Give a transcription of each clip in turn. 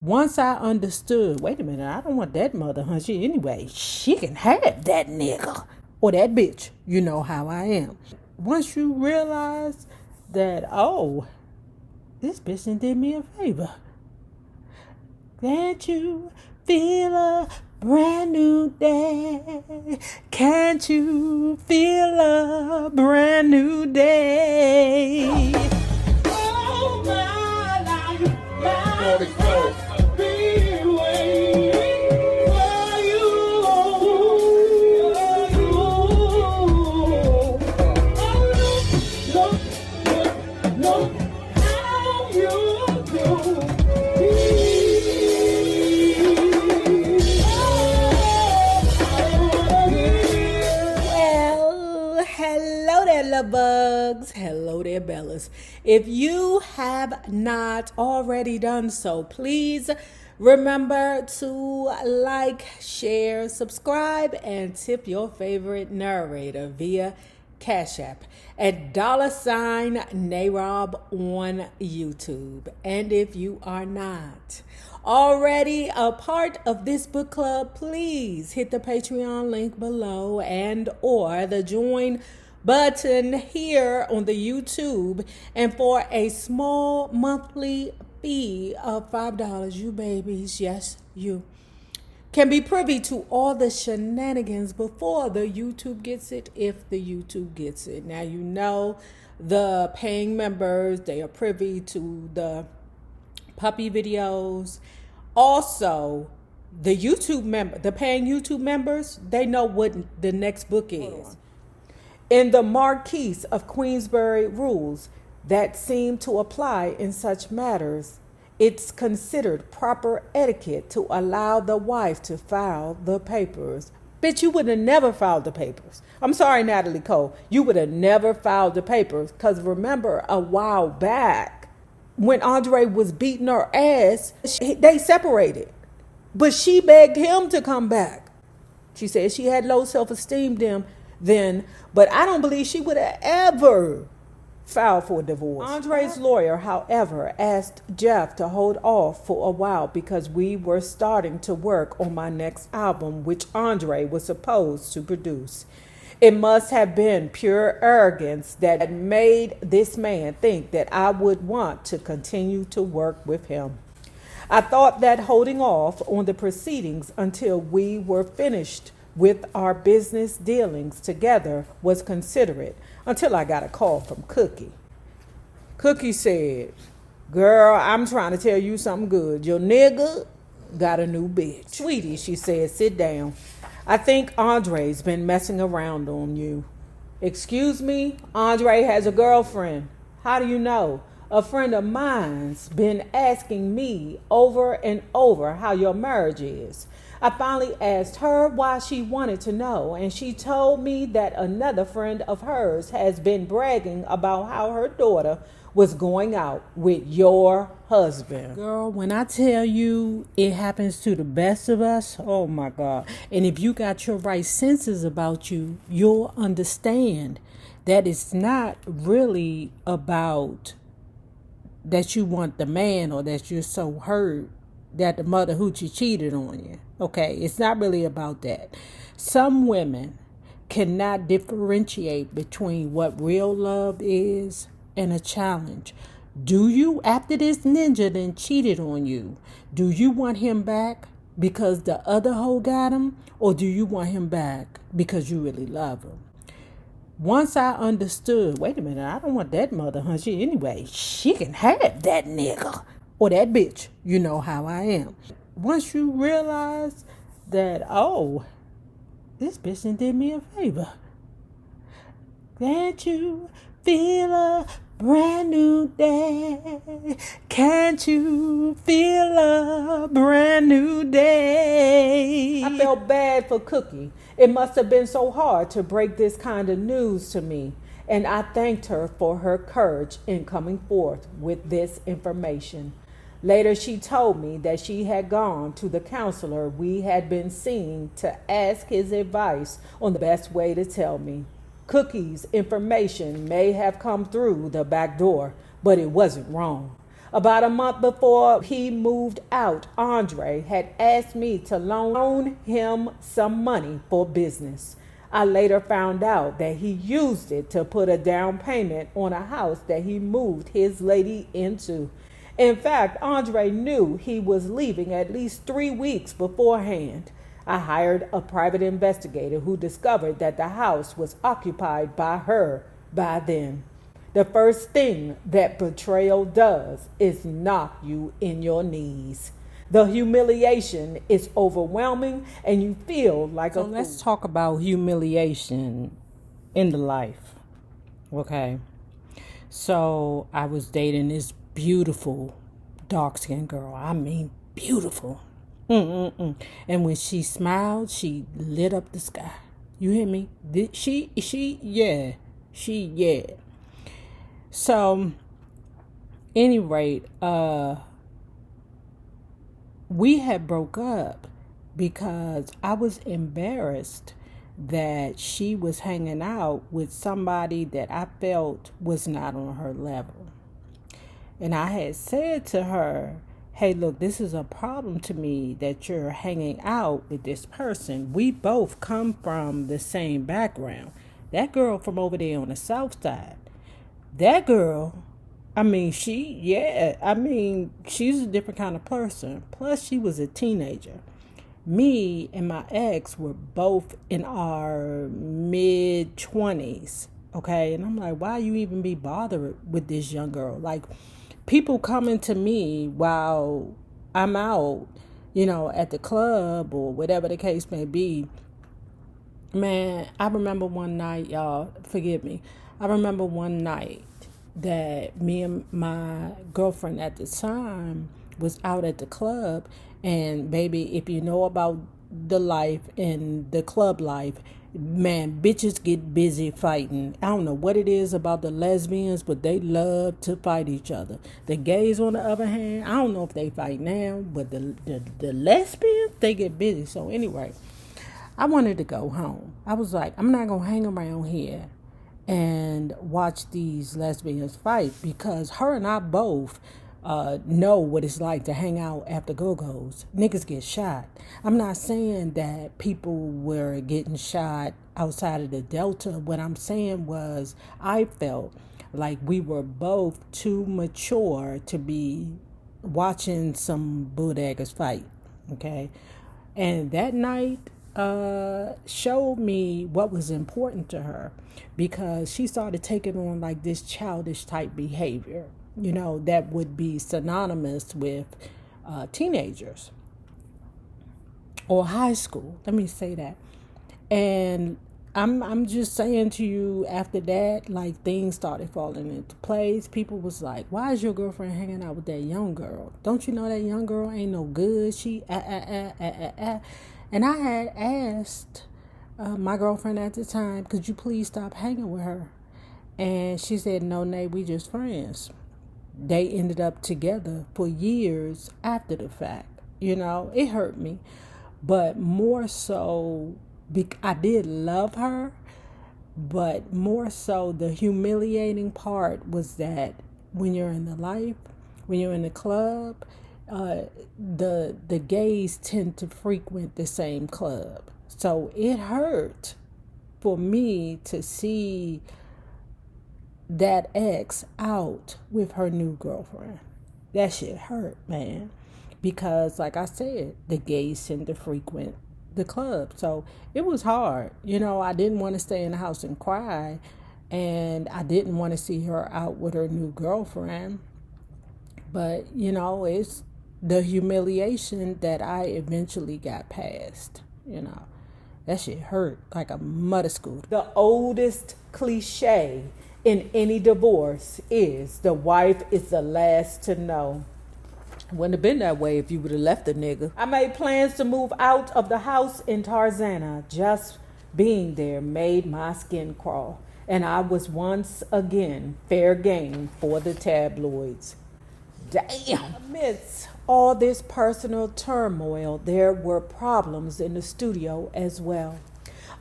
Once I understood, wait a minute, I don't want that mother hunchy anyway. She can have that nigga or that bitch. You know how I am. Once you realize that, oh, this bitch done did me a favor. Can't you feel a brand new day? Can't you feel a brand new day? Oh, my life, my life, be waiting for you. No, how you do. Hello there, love bugs. Hello there, Bellas. If you have not already done so, please remember to like, share, subscribe, and tip your favorite narrator via Cash App at $NAROB on YouTube. And if you are not already a part of this book club, please hit the Patreon link below and or the join button here on the YouTube. And for a small monthly fee of $5, you babies, yes, you can be privy to all the shenanigans before the YouTube gets it, if the YouTube gets it. Now, you know, the paying members, they are privy to the puppy videos. Also, the paying YouTube members, they know what the next book is. In the Marquise of Queensberry rules that seem to apply in such matters, it's considered proper etiquette to allow the wife to file the papers. Bitch, you would have never filed the papers. I'm sorry, Natalie Cole. You would have never filed the papers, because remember a while back when Andre was beating her ass, they separated. But she begged him to come back. She said she had low self-esteem then, but I don't believe she would have ever filed for a divorce. Andre's lawyer, however, asked Jeff to hold off for a while because we were starting to work on my next album, which Andre was supposed to produce. It must have been pure arrogance that made this man think that I would want to continue to work with him. I thought that holding off on the proceedings until we were finished with our business dealings together was considerate, until I got a call from Cookie. Cookie said, "Girl, I'm trying to tell you something good. Your nigga got a new bitch." "Sweetie," she said, "sit down. I think Andre's been messing around on you." "Excuse me? Andre has a girlfriend." "How do you know?" "A friend of mine's been asking me over and over how your marriage is. I finally asked her why she wanted to know, and she told me that another friend of hers has been bragging about how her daughter was going out with your husband." Girl, when I tell you it happens to the best of us, oh my God. And if you got your right senses about you, you'll understand that it's not really about that you want the man or that you're so hurt that the mother hoochie cheated on you. Okay, it's not really about that. Some women cannot differentiate between what real love is and a challenge. Do you, after this ninja then cheated on you, do you want him back because the other hoe got him, or do you want him back because you really love him? Once I understood, wait a minute, I don't want that mother hunchy anyway. She can have that nigga or that bitch. You know how I am. Once you realize that, oh, this bitch done did me a favor. Can't you feel a brand new day? Can't you feel a brand new day? I felt bad for Cookie. It must have been so hard to break this kind of news to me. And I thanked her for her courage in coming forth with this information. Later, she told me that she had gone to the counselor we had been seeing to ask his advice on the best way to tell me. Cookie's information may have come through the back door, but it wasn't wrong. About a month before he moved out, Andre had asked me to loan him some money for business. I later found out that he used it to put a down payment on a house that he moved his lady into. In fact, Andre knew he was leaving at least 3 weeks beforehand. I hired a private investigator who discovered that the house was occupied by her by then. The first thing that betrayal does is knock you in your knees. The humiliation is overwhelming and you feel like a fool. Let's talk about humiliation in the life. Okay. So I was dating this beautiful dark-skinned girl. I mean, beautiful. And when she smiled, she lit up the sky. You hear me? Yeah. So, any rate, we had broke up because I was embarrassed that she was hanging out with somebody that I felt was not on her level. And I had said to her, hey, look, this is a problem to me that you're hanging out with this person. We both come from the same background. That girl from over there on the south side, that girl, she's a different kind of person. Plus, she was a teenager. Me and my ex were both in our mid-20s, okay? And I'm like, why you even be bothered with this young girl? Like, people coming to me while I'm out, at the club or whatever the case may be. Man, I remember one night, y'all, forgive me. I remember one night that me and my girlfriend at the time was out at the club. And baby, if you know about the life and the club life, man, bitches get busy fighting. I don't know what it is about the lesbians, but they love to fight each other. The gays, on the other hand, I don't know if they fight now, but the lesbians, they get busy. So anyway, I wanted to go home. I was like, I'm not going to hang around here and watch these lesbians fight, because her and I both know what it's like to hang out after go-go's. Niggas get shot. I'm not saying that people were getting shot outside of the Delta. What I'm saying was I felt like we were both too mature to be watching some bootleggers fight, okay? And that night showed me what was important to her, because she started taking on like this childish type behavior, that would be synonymous with teenagers or high school. Let me say that. And I'm just saying to you, after that, like, things started falling into place. People was like, why is your girlfriend hanging out with that young girl? Don't you know that young girl ain't no good? She And I had asked my girlfriend at the time, could you please stop hanging with her? And she said, no, Nate, we just friends. They ended up together for years after the fact. It hurt me. But more so, I did love her. But more so, the humiliating part was that when you're in the life, when you're in the club, the gays tend to frequent the same club. So it hurt for me to see that ex out with her new girlfriend. That shit hurt, man. Because, like I said, the gays tend to frequent the club. So it was hard. I didn't want to stay in the house and cry. And I didn't want to see her out with her new girlfriend. But, it's the humiliation that I eventually got past. That shit hurt like a muddy school. The oldest cliche in any divorce is the wife is the last to know. Wouldn't have been that way if you would have left the nigga. I made plans to move out of the house in Tarzana. Just being there made my skin crawl. And I was once again fair game for the tabloids. Damn. Amidst all this personal turmoil, there were problems in the studio as well.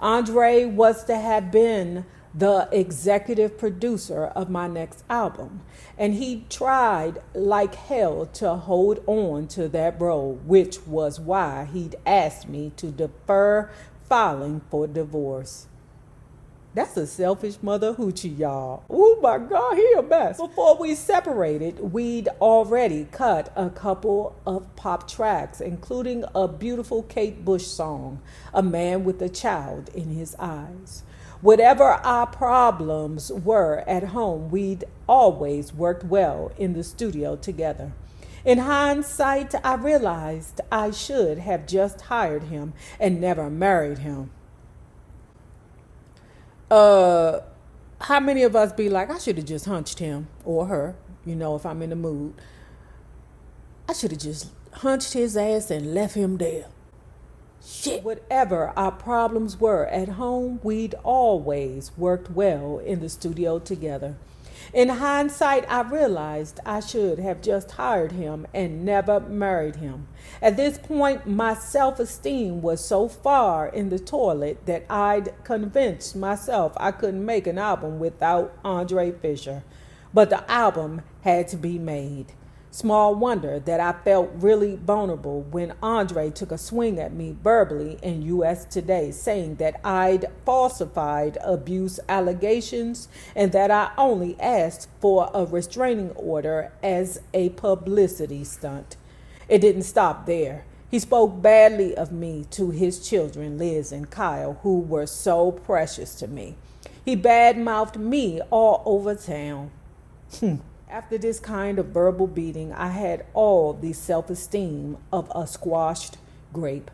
Andre was to have been the executive producer of my next album. And he tried like hell to hold on to that role, which was why he'd asked me to defer filing for divorce. That's a selfish mother hoochie, y'all. Oh my God, he a mess. Before we separated, we'd already cut a couple of pop tracks, including a beautiful Kate Bush song, A Man with a Child in His Eyes. Whatever our problems were at home, we'd always worked well in the studio together. In hindsight, I realized I should have just hired him and never married him. How many of us be like, I should have just hunched him or her, if I'm in the mood. I should have just hunched his ass and left him there. Shit. Whatever our problems were at home, we'd always worked well in the studio together. In hindsight, I realized I should have just hired him and never married him. At this point, my self-esteem was so far in the toilet that I'd convinced myself I couldn't make an album without Andre Fischer. But the album had to be made. Small wonder that I felt really vulnerable when Andre took a swing at me verbally in U.S. Today, saying that I'd falsified abuse allegations and that I only asked for a restraining order as a publicity stunt. It didn't stop there. He spoke badly of me to his children, Liz and Kyle, who were so precious to me. He badmouthed me all over town. After this kind of verbal beating, I had all the self-esteem of a squashed grape.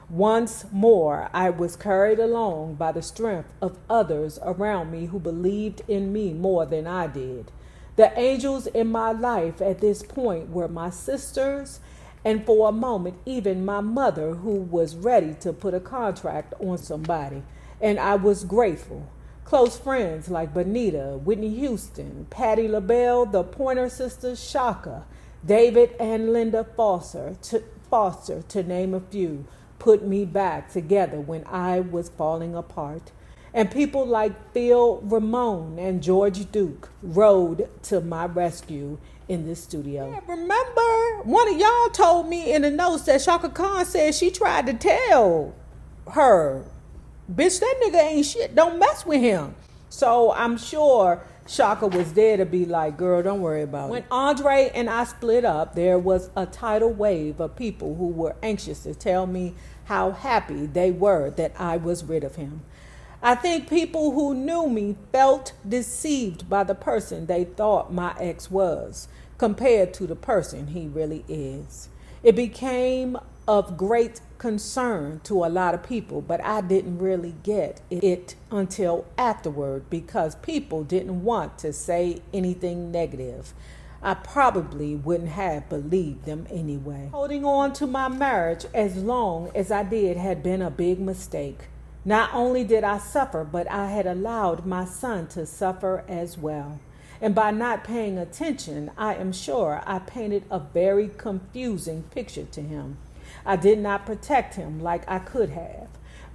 Once more, I was carried along by the strength of others around me who believed in me more than I did. The angels in my life at this point were my sisters, and for a moment, even my mother, who was ready to put a contract on somebody. And I was grateful. Close friends like Bonita, Whitney Houston, Patti LaBelle, the Pointer Sisters, Shaka, David and Linda Foster, to name a few, put me back together when I was falling apart. And people like Phil Ramone and George Duke rode to my rescue in the studio. Yeah, remember, one of y'all told me in the notes that Shaka Khan said she tried to tell her, bitch, that nigga ain't shit. Don't mess with him. So I'm sure Shaka was there to be like, girl, don't worry about it. When Andre and I split up, there was a tidal wave of people who were anxious to tell me how happy they were that I was rid of him. I think people who knew me felt deceived by the person they thought my ex was compared to the person he really is. It became of great concern to a lot of people, but I didn't really get it until afterward because people didn't want to say anything negative. I probably wouldn't have believed them anyway. Holding on to my marriage as long as I did had been a big mistake. Not only did I suffer, but I had allowed my son to suffer as well. And by not paying attention, I am sure I painted a very confusing picture to him. I did not protect him like I could have.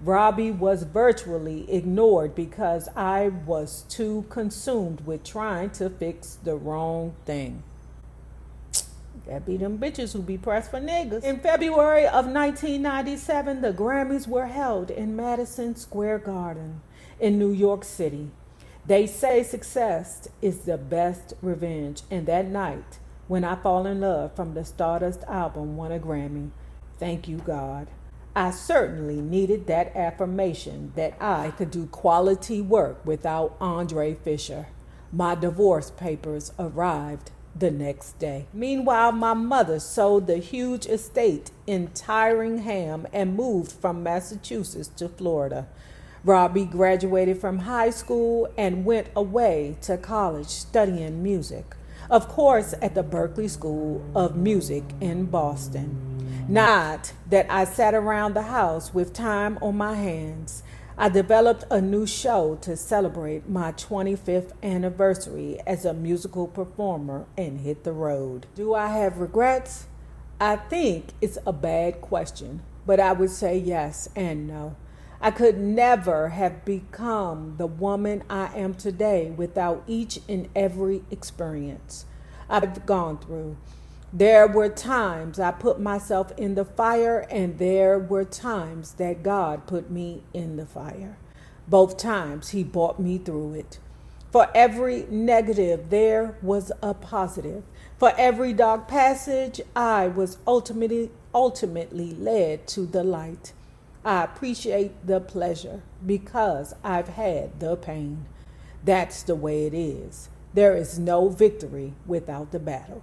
Robbie was virtually ignored because I was too consumed with trying to fix the wrong thing. That be them bitches who be pressed for niggas. In February of 1997, the Grammys were held in Madison Square Garden in New York City. They say success is the best revenge, and that night, when I Fall in Love from the Stardust album won a Grammy, thank you, God. I certainly needed that affirmation that I could do quality work without Andre Fischer. My divorce papers arrived the next day. Meanwhile, my mother sold the huge estate in Tyringham and moved from Massachusetts to Florida. Robbie graduated from high school and went away to college studying music. Of course, at the Berklee School of Music in Boston. Not that I sat around the house with time on my hands. I developed a new show to celebrate my 25th anniversary as a musical performer and hit the road. Do I have regrets? I think it's a bad question, but I would say yes and no. I could never have become the woman I am today without each and every experience I've gone through. There were times I put myself in the fire, and there were times that God put me in the fire. Both times He brought me through it. For every negative, there was a positive. For every dark passage, I was ultimately led to the light. I appreciate the pleasure because I've had the pain. That's the way it is. There is no victory without the battle.